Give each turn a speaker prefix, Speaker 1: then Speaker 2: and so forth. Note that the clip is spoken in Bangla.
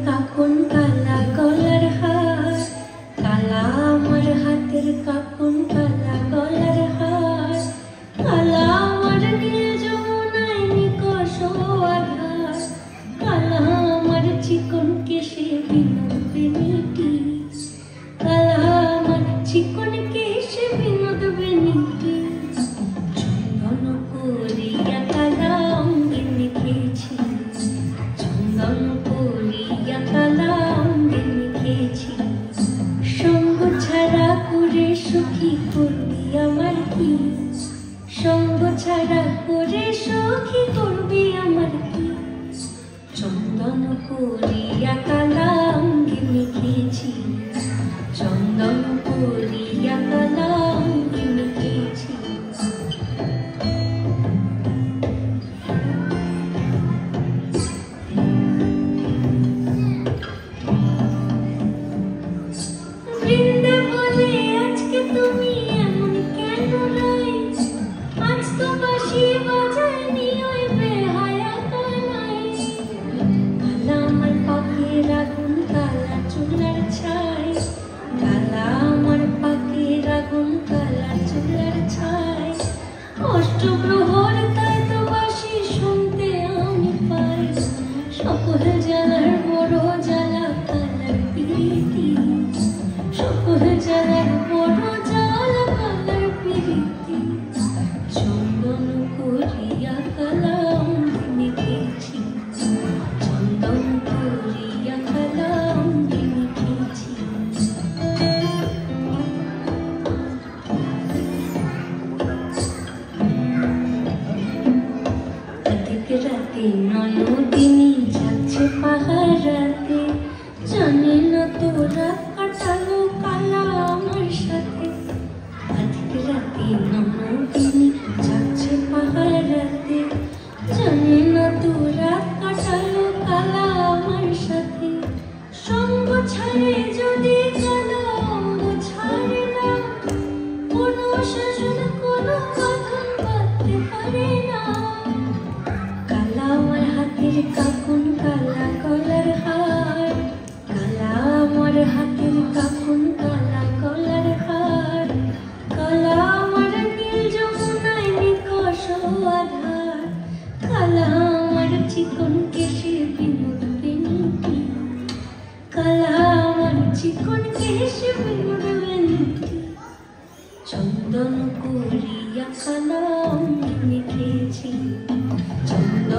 Speaker 1: কাকন কালা গলার হার, কালা আমার হাতের কাকন কালা গলার হার, কালা আমার নীল যমুনায় নিকষ আধার, কালা আমার চিকন কেশে বিনোদ বেনিটি, কালা আমার চিকন কেশে বিনোদ বেনিটি। চন্দন করিয়া কালা অঙ্গে মেখেছি, চন্দন করিয়া কালা অঙ্গে মেখেছি। সঙ্গ ছাড়া করে সখী করবি আমার কি, সঙ্গ ছাড়া করে সখী করবি আমার কি। চন্দন করিয়া কালা অঙ্গে মেখেছি, চন্দন করিয়া কালা অঙ্গে মেখেছি। বৃন্দাবনে আজকে তুমি এমন কেন রাই, আজ তো বাঁশি বাজায়নি ওই বেহায়া কানাই। কালা আমার পাখির আগুন কালা চুলার ছাই, কালা আমার পাখির আগুন কালা চুলার ছাই। অষ্টপ্রহর তাই তো বাঁশি শুনতে আমি পাই, সকল জ্বালার বড় জ্বালা কালার প্রীতি, সকল জ্বালার বড় জ্বালা কালার প্রীতি। চন্দন করিয়া কালা অঙ্গে মেখেছি, চন্দন করিয়া কালা অঙ্গে মেখেছি। অধিক রাতে নয়দিনী যাচ্ছে পাহারাতে, জানে না তো রাত কাটালো কালা আমার সাথে। অধিক রাতে নয়দিনী যাচ্ছে পাহারাতে, জানে না তো রাত কাটালো কালা আমার সাথে। সঙ্গ ছাড়ে যদি কালা অঙ্গ ছাড়ে না, কোনো শাসন কোনো বাঁধন বাঁধতে পারে না। কালা আমার হাতের কাকন কালা গলার হার, কালা আমার হাতের কাকন কালা গলার হার, কালা আমার নীল যমুনায় নিকষ আধার, কালা আমার চিকন কেশে বিনোদ বেনিটি, কালা আমার চিকন কেশে বিনোদ বেনিটি। চন্দন করিয়া কালা অঙ্গে মেখেছি, চন্দন